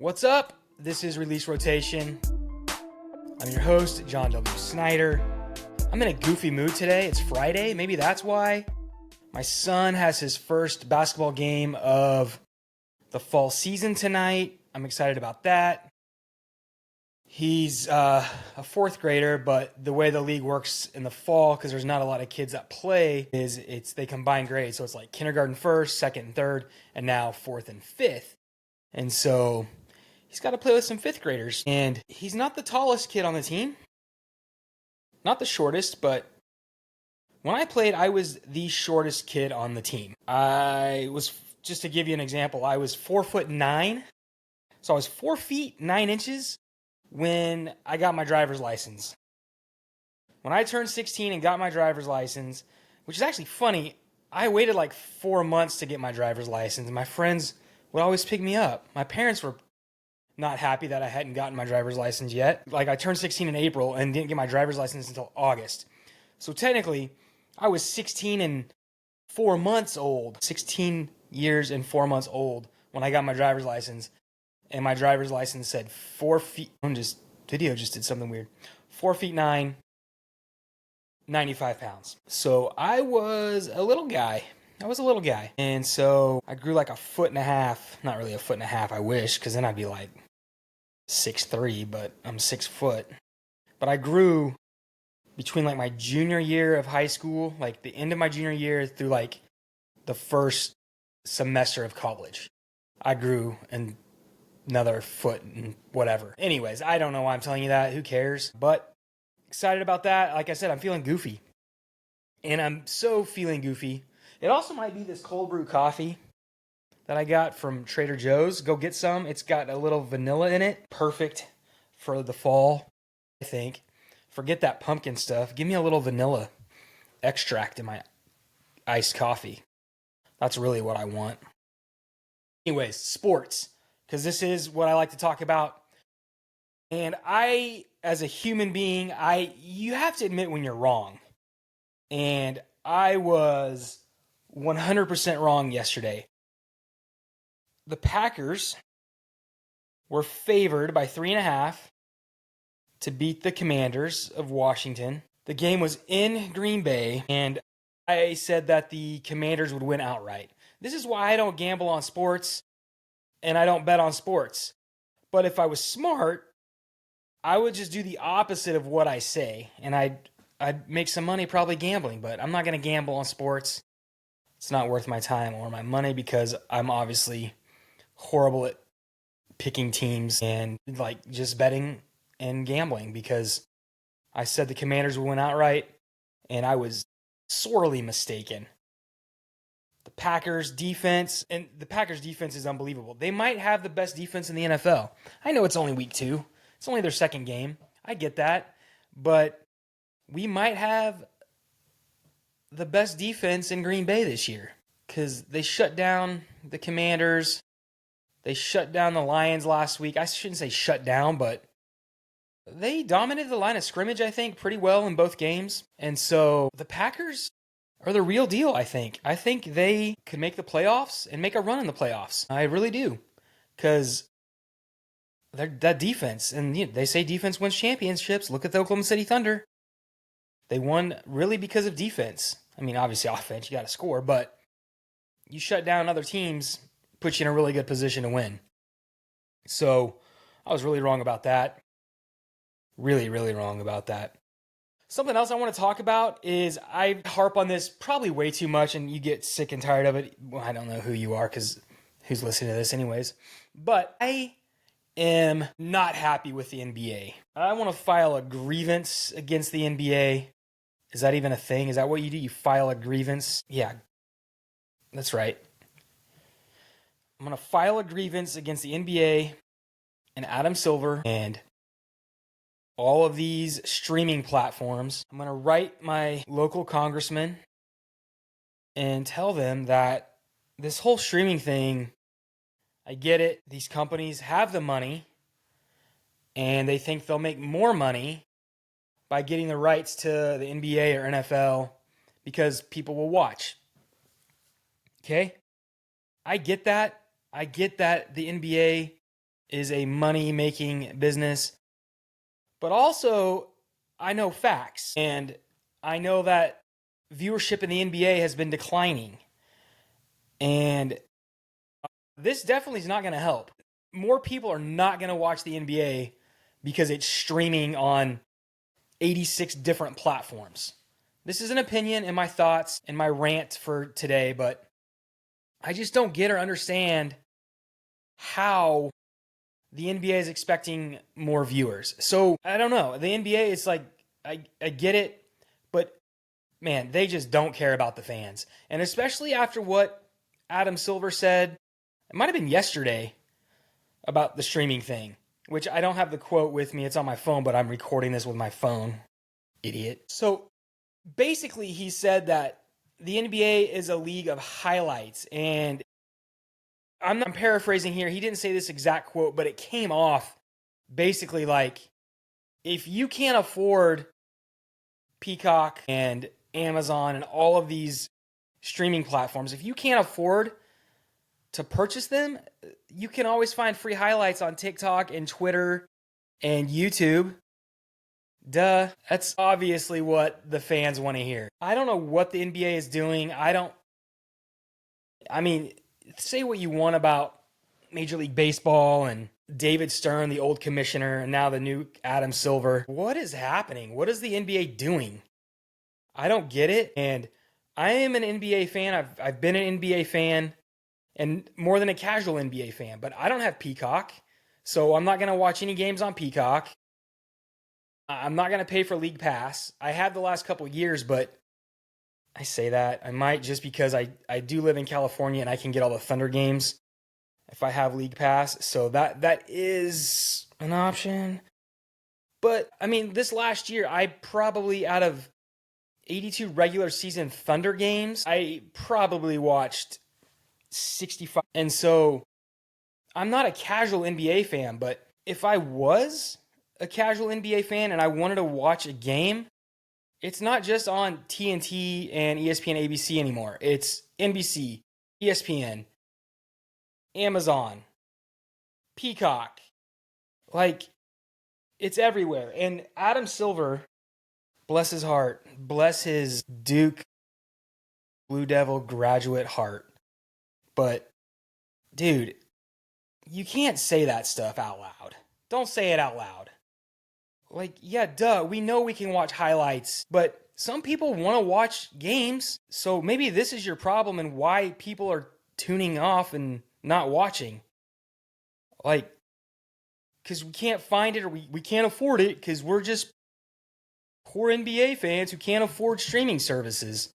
What's up? This is Release Rotation. I'm your host, John W. Snyder. I'm in a goofy mood today. It's Friday. Maybe that's why. My son has his first basketball game of the fall season tonight. I'm excited about that. He's a fourth grader, but the way the league works in the fall, because there's not a lot of kids that play, is they combine grades. So it's like kindergarten first, second and third, and now fourth and fifth. And so he's got to play with some fifth graders. And he's not the tallest kid on the team. Not the shortest, but when I played, I was the shortest kid on the team. Just to give you an example, I was 4'9". So I was 4 feet 9 inches when I got my driver's license. When I turned 16 and got my driver's license, which is actually funny, I waited like 4 months to get my driver's license. And my friends would always pick me up. My parents were not happy that I hadn't gotten my driver's license yet. Like, I turned 16 in April and didn't get my driver's license until August. So technically, I was 16 and 4 months old. 16 years and 4 months old when I got my driver's license. And my driver's license said 4 feet. Video just did something weird. 4 feet 9, 95 pounds. So I was a little guy. And so I grew like a foot and a half. Not really a foot and a half, I wish, because then I'd be like 6'3", but I'm 6 foot. But I grew between like my junior year of high school, like the end of my junior year, through like the first semester of college. I grew another foot and whatever. Anyways, I don't know why I'm telling you that. Who cares? But excited about that. Like I said, I'm feeling goofy. And I'm so feeling goofy. It also might be this cold brew coffee that I got from Trader Joe's. Go get some. It's got a little vanilla in it. Perfect for the fall, I think. Forget that pumpkin stuff. Give me a little vanilla extract in my iced coffee. That's really what I want. Anyways, sports, because this is what I like to talk about. And I, as a human being, you have to admit when you're wrong. And I was 100% wrong yesterday. The Packers were favored by 3.5 to beat the Commanders of Washington. The game was in Green Bay, and I said that the Commanders would win outright. This is why I don't gamble on sports, and I don't bet on sports. But if I was smart, I would just do the opposite of what I say, and I'd make some money probably gambling, but I'm not going to gamble on sports. It's not worth my time or my money because I'm obviously horrible at picking teams and like just betting and gambling, because I said the Commanders would win outright and I was sorely mistaken. The Packers defense is unbelievable. They might have the best defense in the NFL. I know it's only week 2. It's only their second game. I get that. But we might have the best defense in Green Bay this year, because they shut down the Commanders. They shut down the Lions last week. I shouldn't say shut down, but they dominated the line of scrimmage, I think, pretty well in both games. And so the Packers are the real deal, I think. I think they could make the playoffs and make a run in the playoffs. I really do. Because that defense, and they say defense wins championships. Look at the Oklahoma City Thunder. They won really because of defense. I mean, obviously offense, you got to score, but you shut down other teams, puts you in a really good position to win. So I was really wrong about that. Really, really wrong about that. Something else I want to talk about is, I harp on this probably way too much and you get sick and tired of it. Well, I don't know who you are, because who's listening to this anyways. But I am not happy with the NBA. I want to file a grievance against the NBA. Is that even a thing? Is that what you do? You file a grievance? Yeah, that's right. I'm going to file a grievance against the NBA and Adam Silver and all of these streaming platforms. I'm going to write my local congressman and tell them that this whole streaming thing, I get it. These companies have the money and they think they'll make more money by getting the rights to the NBA or NFL because people will watch. Okay? I get that. I get that the NBA is a money-making business, but also I know facts, and I know that viewership in the NBA has been declining, and this definitely is not going to help. More people are not going to watch the NBA because it's streaming on 86 different platforms. This is an opinion and my thoughts and my rant for today, but I just don't get or understand how the NBA is expecting more viewers. So I don't know. The NBA is like, I get it, but man, they just don't care about the fans. And especially after what Adam Silver said, it might have been yesterday about the streaming thing, which I don't have the quote with me. It's on my phone, but I'm recording this with my phone. Idiot. So basically, he said that the NBA is a league of highlights. And I'm paraphrasing here. He didn't say this exact quote, but it came off basically like, if you can't afford Peacock and Amazon and all of these streaming platforms, if you can't afford to purchase them, you can always find free highlights on TikTok and Twitter and YouTube. Duh. That's obviously what the fans want to hear. I don't know what the NBA is doing. I mean, say what you want about Major League Baseball and David Stern, the old commissioner, and now the new Adam Silver. What is happening? What is the NBA doing? I don't get it. And I am an NBA fan. I've been an NBA fan, and more than a casual NBA fan, but I don't have Peacock, so I'm not going to watch any games on Peacock. I'm not going to pay for League Pass. I have the last couple years, but I say that. I might, just because I do live in California and I can get all the Thunder games if I have League Pass, so that is an option. But, I mean, this last year, I probably, out of 82 regular season Thunder games, I probably watched 65. And so I'm not a casual NBA fan, but if I was a casual NBA fan and I wanted to watch a game, it's not just on TNT and ESPN ABC anymore. It's NBC, ESPN, Amazon, Peacock. Like, it's everywhere. And Adam Silver, bless his heart, bless his Duke Blue Devil graduate heart. But, dude, you can't say that stuff out loud. Don't say it out loud. Like, yeah, duh, we know we can watch highlights, but some people want to watch games. So maybe this is your problem and why people are tuning off and not watching. Like, because we can't find it, or we can't afford it because we're just poor NBA fans who can't afford streaming services.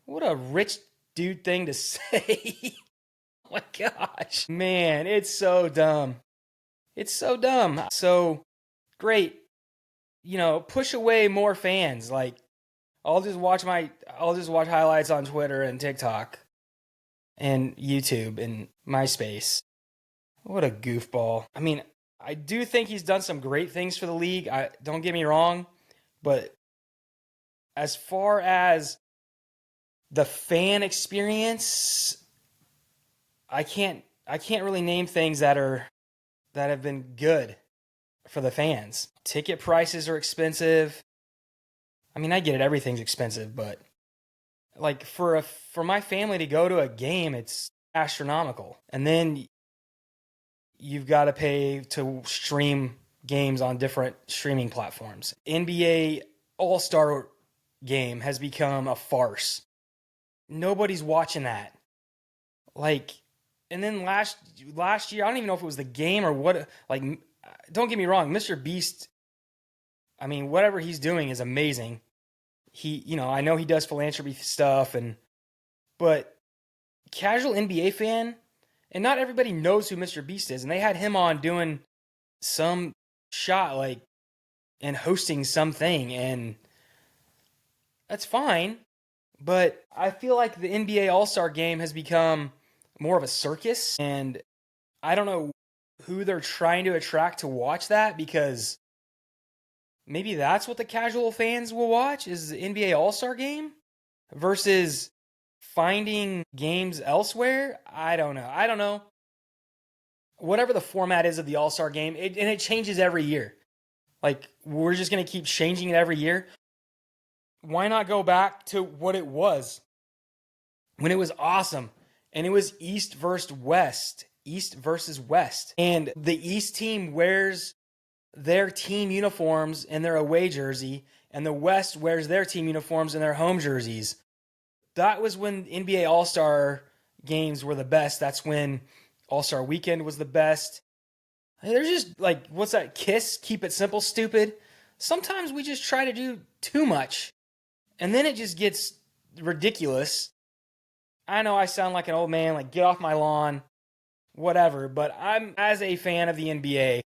What a rich dude thing to say. Oh my gosh. Man, it's so dumb. It's so dumb. So great. You know, push away more fans. Like, I'll just watch highlights on Twitter and TikTok and YouTube and MySpace. What a goofball. I mean, I do think he's done some great things for the league. Don't get me wrong, but as far as the fan experience, I can't really name things that have been good for the fans. Ticket prices are expensive. I mean, I get it, everything's expensive, but like for my family to go to a game, it's astronomical. And then you've got to pay to stream games on different streaming platforms. NBA All-Star game has become a farce. Nobody's watching that. Like, and then last year, I don't even know if it was the game or what. Like, don't get me wrong, Mr. Beast, I mean, whatever he's doing is amazing. I know he does philanthropy stuff, but casual NBA fan, and not everybody knows who Mr. Beast is, and they had him on doing some shot, like, and hosting something, and that's fine. But I feel like the NBA All-Star game has become more of a circus, and I don't know who they're trying to attract to watch that, because maybe that's what the casual fans will watch, is the NBA All-Star game versus finding games elsewhere. I don't know. whatever the format is of the All-Star game, and it changes every year. Like, we're just going to keep changing it every year. Why not go back to what it was when it was awesome? And it was East versus West. East versus West. And the East team wears their team uniforms in their away jersey, and the West wears their team uniforms in their home jerseys. That was when NBA All-Star games were the best. That's when All-Star Weekend was the best. There's just like, what's that? KISS, keep it simple, stupid. Sometimes we just try to do too much, and then it just gets ridiculous. I know I sound like an old man, like, get off my lawn, whatever, but I'm, as a fan of the NBA,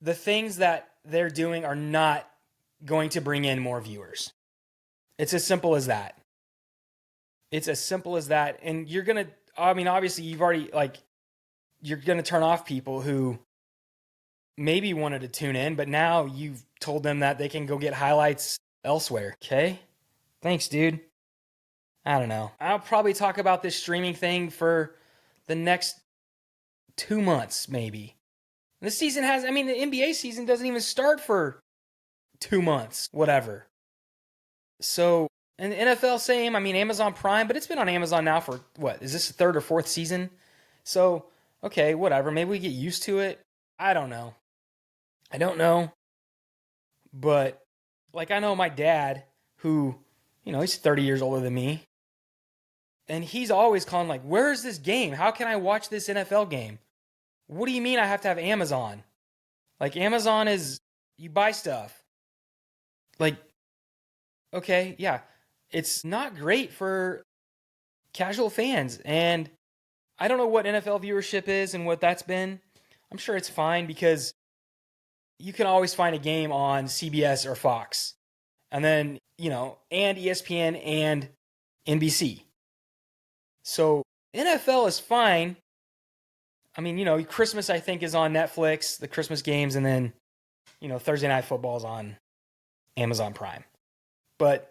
the things that they're doing are not going to bring in more viewers. It's as simple as that. It's as simple as that. And you're going to, I mean, obviously you've already, like, you're going to turn off people who maybe wanted to tune in, but now you've told them that they can go get highlights elsewhere. Okay? Thanks, dude. I don't know. I'll probably talk about this streaming thing for the next 2 months, maybe. The season has, I mean, the NBA season doesn't even start for 2 months, whatever. So, and the NFL, same. I mean, Amazon Prime, but it's been on Amazon now for, what, is this the 3rd or 4th season? So, okay, whatever. Maybe we get used to it. I don't know. But, like, I know my dad, who, you know, he's 30 years older than me, and he's always calling, like, where is this game? How can I watch this NFL game? What do you mean I have to have Amazon? Like, Amazon is, you buy stuff. Like, okay, yeah. It's not great for casual fans. And I don't know what NFL viewership is and what that's been. I'm sure it's fine because you can always find a game on CBS or Fox. And then, you know, and ESPN and NBC. So NFL is fine. I mean, you know, Christmas, I think, is on Netflix, the Christmas games, and then, you know, Thursday Night Football is on Amazon Prime. But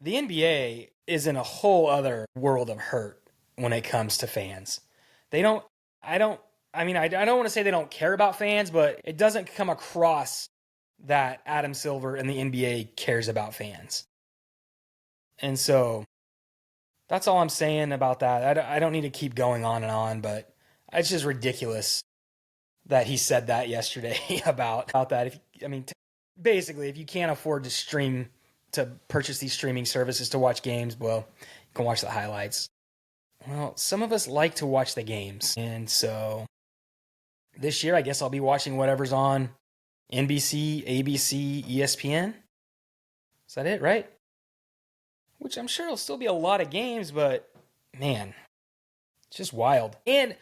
the NBA is in a whole other world of hurt when it comes to fans. I don't want to say they don't care about fans, but it doesn't come across that Adam Silver and the NBA cares about fans. And so that's all I'm saying about that. I don't need to keep going on and on, but it's just ridiculous that he said that yesterday about that. Basically, if you can't afford to purchase these streaming services to watch games, well, you can watch the highlights. Well, some of us like to watch the games. And so this year, I guess I'll be watching whatever's on NBC, ABC, ESPN. Is that it, right? Which I'm sure it'll still be a lot of games, but man, it's just wild. And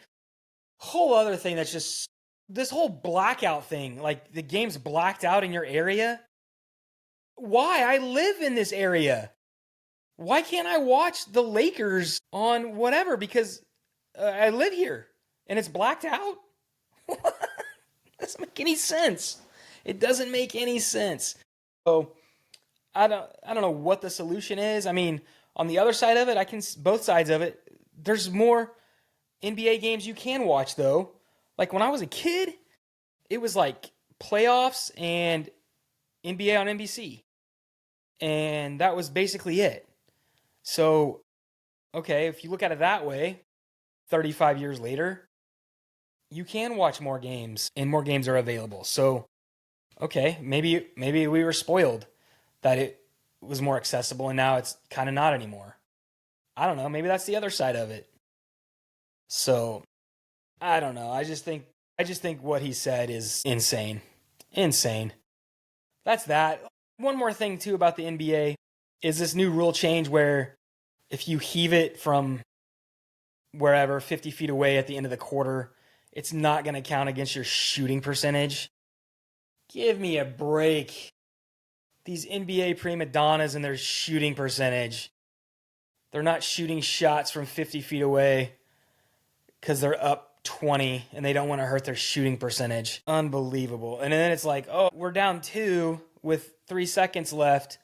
whole other thing that's just this whole blackout thing, like the game's blacked out in your area. Why? I live in this area. Why can't I watch the Lakers on whatever? Because I live here and it's blacked out. Doesn't make any sense. It doesn't make any sense. So I don't know what the solution is. I mean, on the other side of it, both sides of it. There's more NBA games you can watch though. Like when I was a kid, it was like playoffs and NBA on NBC. And that was basically it. So, okay, if you look at it that way, 35 years later, you can watch more games and more games are available. So, okay, maybe we were spoiled that it was more accessible and now it's kind of not anymore. I don't know, maybe that's the other side of it. So, I don't know. I just think what he said is insane. Insane. That's that. One more thing too about the NBA is this new rule change where if you heave it from wherever 50 feet away at the end of the quarter, it's not going to count against your shooting percentage. Give me a break. These NBA prima donnas and their shooting percentage. They're not shooting shots from 50 feet away because they're up 20 and they don't want to hurt their shooting percentage. Unbelievable. And then it's like, oh, we're down 2 with 3 seconds left.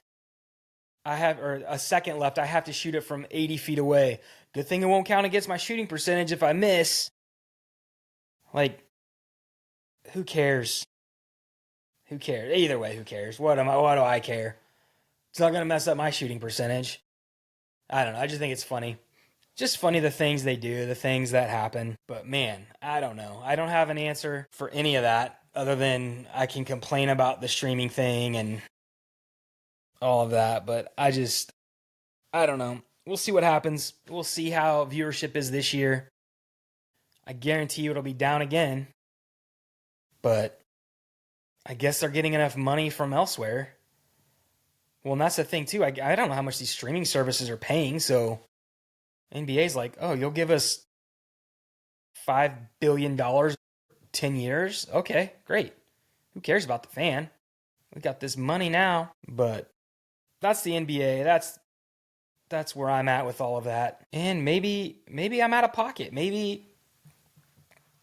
Or a second left. I have to shoot it from 80 feet away. Good thing it won't count against my shooting percentage if I miss. Like, who cares? Who cares? Either way, who cares? What do I care? It's not going to mess up my shooting percentage. I don't know. I just think it's funny. Just funny the things they do, the things that happen. But man, I don't know. I don't have an answer for any of that other than I can complain about the streaming thing and all of that. But I don't know. We'll see what happens. We'll see how viewership is this year. I guarantee you it'll be down again. But I guess they're getting enough money from elsewhere. Well, and that's the thing too. I don't know how much these streaming services are paying. So NBA's like, oh, you'll give us $5 billion 10 years? Okay, great. Who cares about the fan? We got this money now. But that's the NBA. That's where I'm at with all of that. And maybe I'm out of pocket. Maybe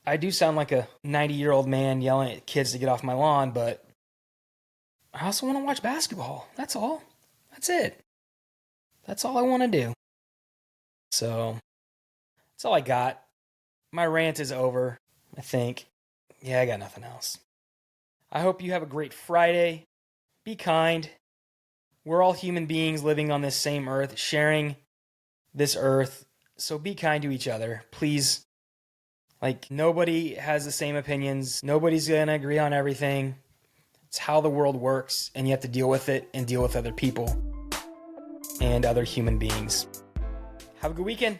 I do sound like a 90-year-old man yelling at kids to get off my lawn, but I also want to watch basketball. That's all. That's it. That's all I want to do. So, that's all I got. My rant is over, I think. Yeah, I got nothing else. I hope you have a great Friday. Be kind. We're all human beings living on this same earth, sharing this earth. So be kind to each other, please. Like, nobody has the same opinions. Nobody's going to agree on everything. It's how the world works, and you have to deal with it and deal with other people and other human beings. Have a good weekend.